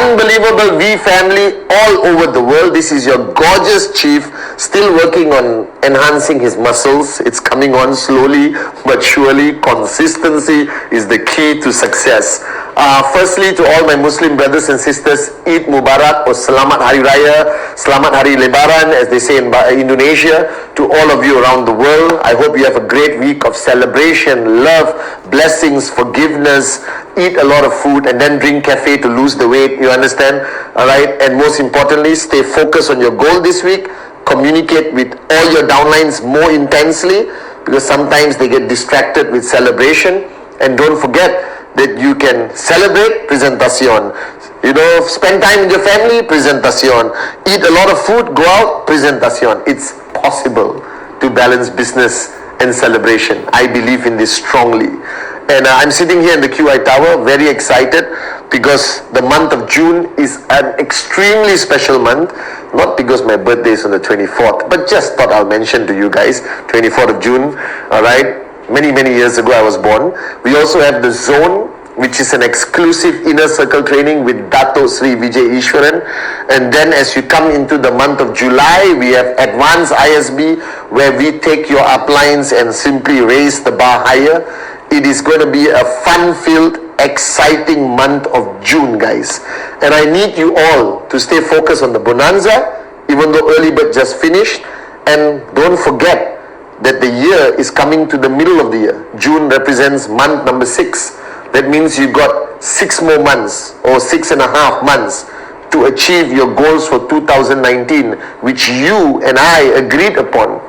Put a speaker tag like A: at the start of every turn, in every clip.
A: unbelievable V family all over the world. This is your gorgeous chief, still working on enhancing his muscles. It's coming on slowly but surely. Consistency is the key to success. Firstly, to all my Muslim brothers and sisters, Eid Mubarak or Selamat Hari Raya, Selamat Hari Lebaran, as they say in Indonesia. To all of you around the world, I hope you have a great week of celebration, love, blessings, forgiveness. Eat a lot of food and then drink cafe to lose the weight, you understand? Alright, and most importantly, stay focused on your goal this week. Communicate with all your downlines more intensely, because sometimes they get distracted with celebration. And don't forget that you can celebrate, presentación. You know, spend time with your family, presentación. Eat a lot of food, go out, presentación. It's possible to balance business and celebration. I believe in this strongly. And I'm sitting here in the QI Tower, very excited, because the month of June is an extremely special month. Not because my birthday is on the 24th, but just thought I'll mention to you guys, 24th of June, alright? Many years ago I was born. We also have the Zone, which is an exclusive inner circle training with Dato Sri Vijay Ishwaran. And then as you come into the month of July, we have Advanced ISB, where we take your uplines and simply raise the bar higher. It is going to be a fun-filled, exciting month of June, guys. And I need you all to stay focused on the Bonanza, even though early bird just finished. And don't forget that the year is coming to the middle of the year. June represents month number 6. That means you've got 6 more months or 6.5 months to achieve your goals for 2019, which you and I agreed upon,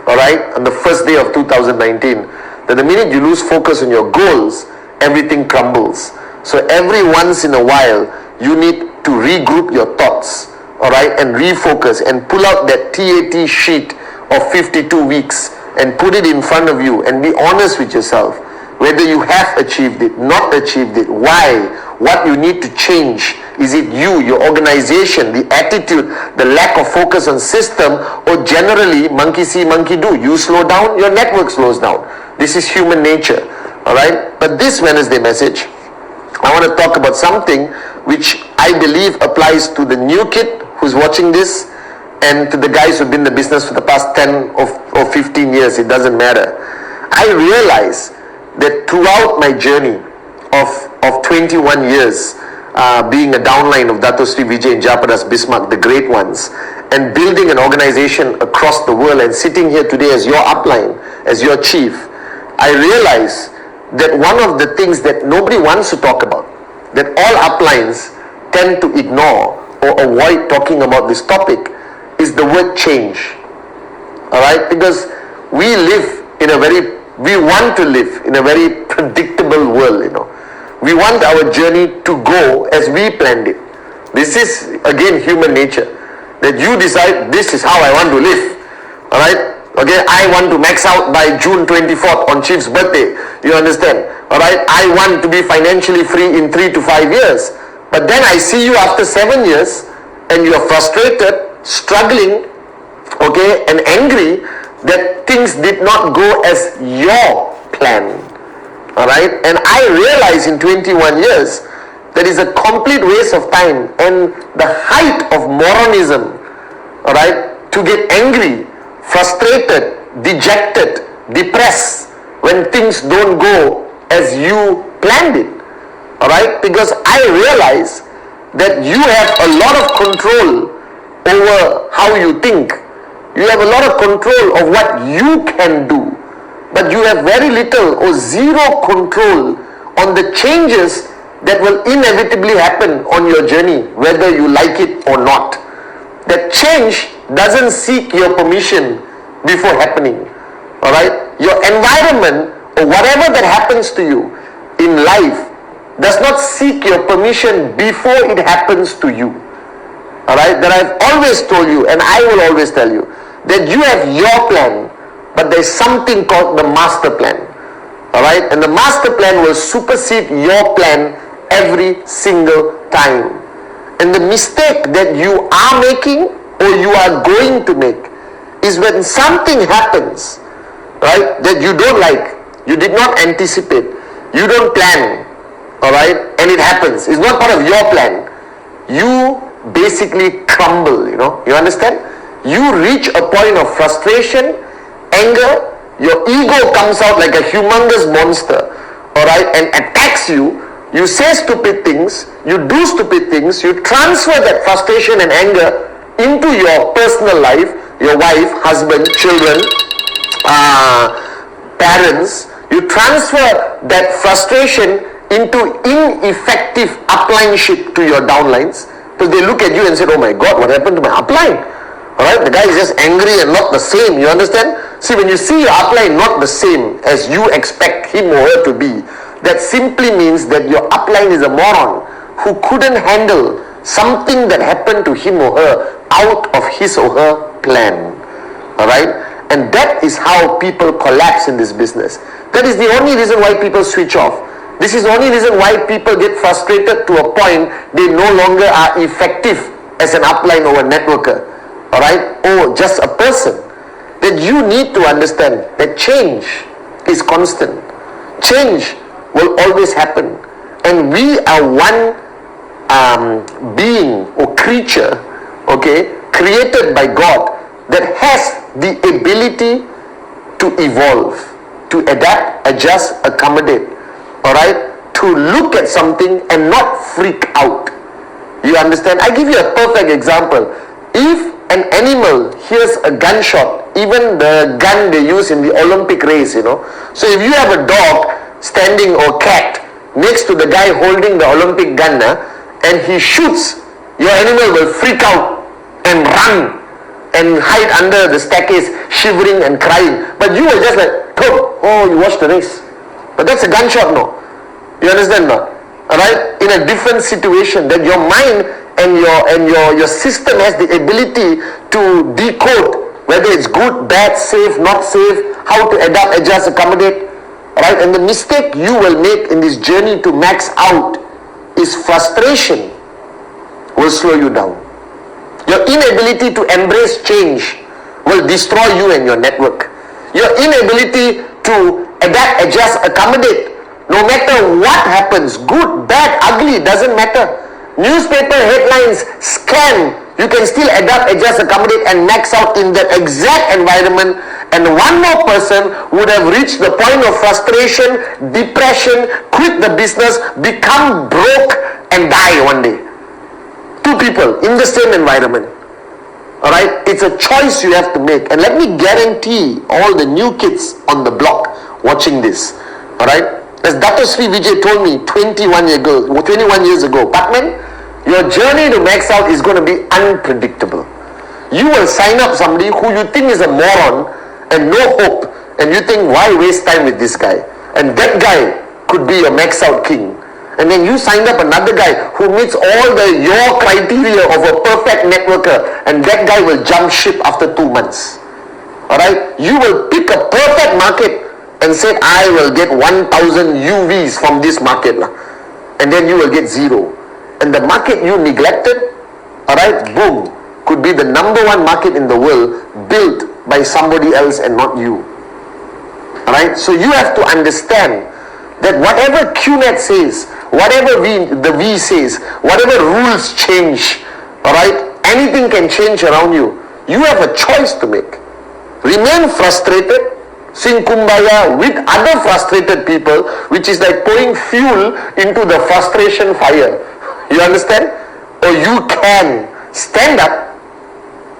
A: all right, on the first day of 2019. That the minute you lose focus on your goals, everything crumbles. So every once in a while, you need to regroup your thoughts, all right, and refocus and pull out that TAT sheet of 52 weeks and put it in front of you and be honest with yourself. Whether you have achieved it, not achieved it, why, what you need to change. Is it you, your organization, the attitude, the lack of focus on system, or generally, monkey see, monkey do. You slow down, your network slows down. This is human nature, all right? But this Wednesday message, I want to talk about something which I believe applies to the new kid who's watching this and to the guys who've been in the business for the past 10 or 15 years. It doesn't matter. I realize that throughout my journey of 21 years, being a downline of Dato Sri Vijay and Jayaprakash Bismarck, the great ones, and building an organization across the world and sitting here today as your upline, as your chief, I realize that one of the things that nobody wants to talk about, that all uplines tend to ignore or avoid talking about this topic, is the word change. Alright? Because we want to live in a very predictable world, you know. We want our journey to go as we planned it. This is, again, human nature. That you decide, this is how I want to live. Alright? Okay, I want to max out by June 24th on Chief's birthday. You understand? Alright? I want to be financially free in 3 to 5 years. But then I see you after 7 years and you are frustrated, struggling, okay, and angry that things did not go as your plan. Alright? And I realize in 21 years that is a complete waste of time and the height of moronism, alright, to get angry, frustrated, dejected, depressed when things don't go as you planned it. Alright? Because I realize that you have a lot of control over how you think. You have a lot of control of what you can do. But you have very little or zero control on the changes that will inevitably happen on your journey, whether you like it or not. That change doesn't seek your permission before happening. Alright? Your environment or whatever that happens to you in life does not seek your permission before it happens to you. Alright? That I've always told you, and I will always tell you, that you have your plan, but there's something called the master plan. Alright? And the master plan will supersede your plan every single time. And the mistake that you are making or you are going to make is when something happens, right, that you don't like, you did not anticipate, you don't plan, alright, and it happens. It's not part of your plan. you basically crumble, you understand? You reach a point of frustration, anger, your ego comes out like a humongous monster, alright, and attacks you. You say stupid things, you do stupid things, you transfer that frustration and anger into your personal life, your wife, husband, children, parents. You transfer that frustration into ineffective uplineship to your downlines, because they look at you and say, oh my God, what happened to my upline? Alright, the guy is just angry and not the same, you understand? See, when you see your upline not the same as you expect him or her to be, that simply means that your upline is a moron who couldn't handle something that happened to him or her out of his or her plan. Alright? And that is how people collapse in this business. That is the only reason why people switch off. This is the only reason why people get frustrated to a point they no longer are effective as an upline or a networker. Alright? Or just a person. That you need to understand that change is constant. Change will always happen. And we are one being or creature, okay, created by God that has the ability to evolve, to adapt, adjust, accommodate, alright, to look at something and not freak out. You understand? I give you a perfect example. If an animal hears a gunshot, even the gun they use in the Olympic race, so if you have a dog standing or cat next to the guy holding the Olympic gun, and he shoots, your animal will freak out and run and hide under the staircase, shivering and crying. But you will just like, oh, you watched the race. But that's a gunshot, no? You understand, no? Alright? In a different situation, that your mind and your system has the ability to decode whether it's good, bad, safe, not safe, how to adapt, adjust, accommodate. Right? And the mistake you will make in this journey to max out is frustration will slow you down. Your inability to embrace change will destroy you and your network. Your inability to adapt, adjust, accommodate, no matter what happens, good, bad, ugly, doesn't matter. Newspaper headlines, scam, you can still adapt, adjust, accommodate and max out in that exact environment. And one more person would have reached the point of frustration, depression, quit the business, become broke and die one day. Two people in the same environment. Alright? It's a choice you have to make. And let me guarantee all the new kids on the block watching this. Alright? As Dr. Sri Vijay told me 21 years ago, Patman, your journey to max out is going to be unpredictable. You will sign up somebody who you think is a moron and no hope, and you think, why waste time with this guy? And that guy could be your max out king. And then you signed up another guy who meets all your criteria of a perfect networker, and that guy will jump ship after 2 months. Alright? You will pick a perfect market and say, I will get 1,000 UVs from this market. And then you will get 0. And the market you neglected, alright, boom, could be the number 1 market in the world built by somebody else and not you. Alright? So you have to understand that whatever QNet says, whatever the V says, whatever rules change, alright, anything can change around you. You have a choice to make. Remain frustrated, sing Kumbaya with other frustrated people, which is like pouring fuel into the frustration fire. You understand? Or you can stand up,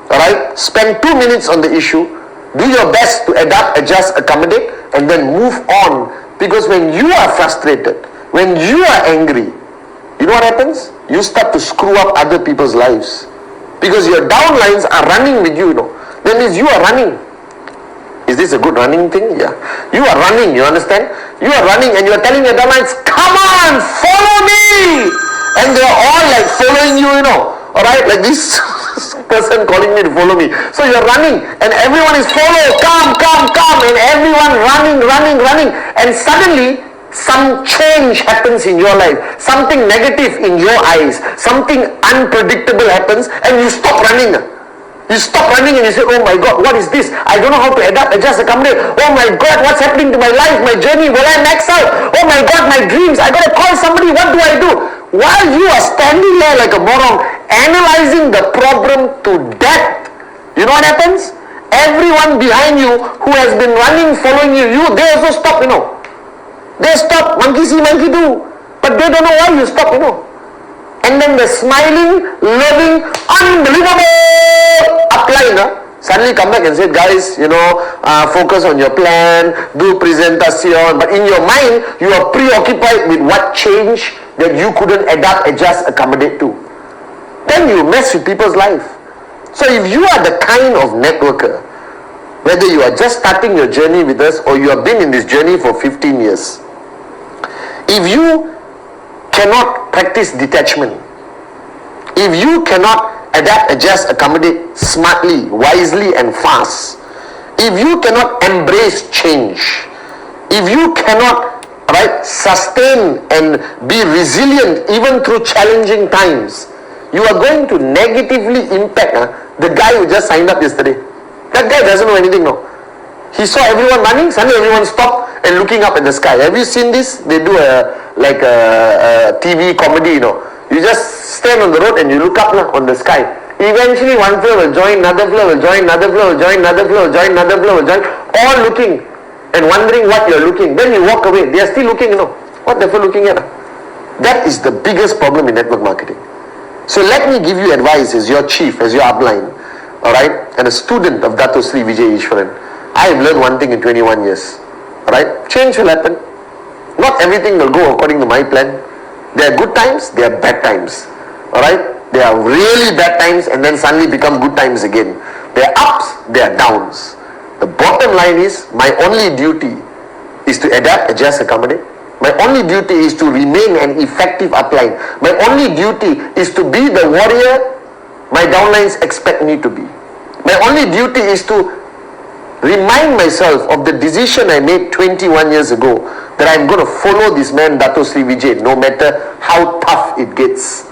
A: alright, spend 2 minutes on the issue, do your best to adapt, adjust, accommodate, and then move on. Because when you are frustrated, when you are angry, you know what happens? You start to screw up other people's lives. Because your downlines are running with you, That means you are running. Is this a good running thing? Yeah. You are running, you understand? You are running and you are telling your downlines, come on, follow me! And they are all like following you, Alright, like this person calling me to follow me. So you are running and everyone is follow, come, and everyone running. And suddenly, some change happens in your life. Something negative in your eyes. Something unpredictable happens and you stop running. You stop running and you say, oh my God, what is this? I don't know how to adapt, adjust, accommodate. Oh my God, what's happening to my life, my journey? Will I max out? Oh my God, my dreams. I got to call somebody. What do I do? while you are standing there like a moron, analyzing the problem to death, you know what happens? Everyone behind you who has been running, following you, they also stop, They stop, monkey see, monkey do. But they don't know why you stop, And then the smiling, loving, unbelievable upline, suddenly come back and say, guys, focus on your plan, do presentation. But in your mind, you are preoccupied with what change that you couldn't adapt, adjust, accommodate to. Then you mess with people's life. So if you are the kind of networker, whether you are just starting your journey with us or you have been in this journey for 15 years, if you cannot practice detachment, if you cannot adapt, adjust, accommodate smartly, wisely and fast, if you cannot embrace change, if you cannot sustain and be resilient even through challenging times, you are going to negatively impact the guy who just signed up yesterday. That guy doesn't know anything now. He saw everyone running, suddenly everyone stopped and looking up at the sky. Have you seen this? They do a TV comedy, You just stand on the road and you look up on the sky. Eventually one floor will join, another floor will join, another floor will join, another floor will join, another floor will join, all looking and wondering what you're looking. Then you walk away. They are still looking, What the hell looking at? That is the biggest problem in network marketing. So let me give you advice as your chief, as your upline, alright, and a student of Dato Sri Vijay Ishwaran. I have learned one thing in 21 years, alright, change will happen. Not everything will go according to my plan. There are good times, there are bad times, alright. There are really bad times and then suddenly become good times again. There are ups, there are downs. The bottom line is, my only duty is to adapt, adjust, accommodate. My only duty is to remain an effective upline. My only duty is to be the warrior my downlines expect me to be. My only duty is to remind myself of the decision I made 21 years ago, that I'm going to follow this man Dato Sri Vijay no matter how tough it gets.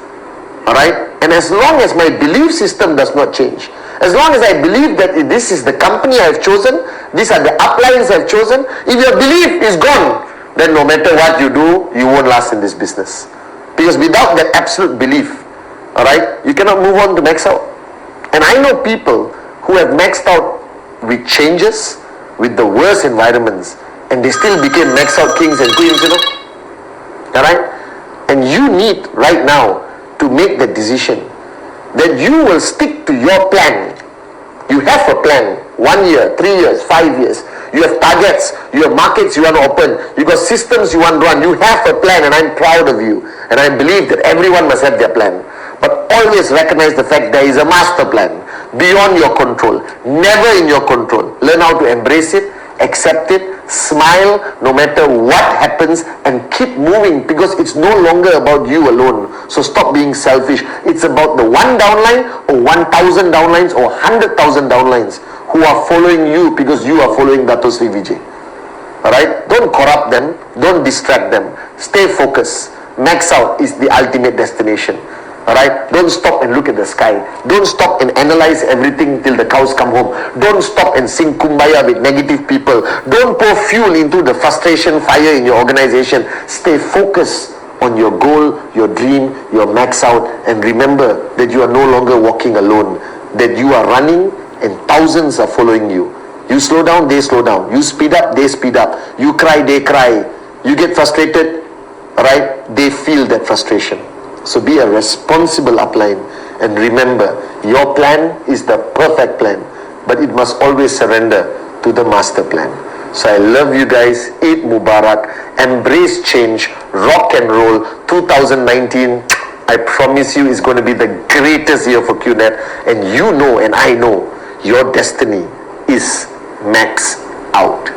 A: Alright? And as long as my belief system does not change, as long as I believe that this is the company I've chosen, these are the uplines I've chosen, if your belief is gone, then no matter what you do, you won't last in this business. Because without that absolute belief, alright, you cannot move on to max out. And I know people who have maxed out with changes, with the worst environments, and they still became max out kings and queens, Alright? And you need right now to make the decision that you will stick to your plan. You have a plan, 1 year, 3 years, 5 years. You have targets, you have markets you want to open, you got systems you want to run. You have a plan and I'm proud of you. And I believe that everyone must have their plan. But always recognize the fact there is a master plan beyond your control, never in your control. Learn how to embrace it, accept it, smile no matter what happens and keep moving, because it's no longer about you alone. So stop being selfish. It's about the one downline or 1,000 downlines or 100,000 downlines who are following you because you are following Dato Sri Vijay. Alright? Don't corrupt them. Don't distract them. Stay focused. Max out is the ultimate destination. Alright? Don't stop and look at the sky. Don't stop and analyze everything till the cows come home. Don't stop and sing kumbaya with negative people. Don't pour fuel into the frustration fire in your organization. Stay focused on your goal, your dream, your max out, and remember that you are no longer walking alone. That you are running and thousands are following you. You slow down, they slow down. You speed up, they speed up. You cry, they cry. You get frustrated, right? They feel that frustration. So be a responsible upline and remember, your plan is the perfect plan, but it must always surrender to the master plan. So I love you guys. Eid Mubarak. Embrace change. Rock and roll. 2019, I promise you, is going to be the greatest year for QNet. And you know and I know your destiny is max out.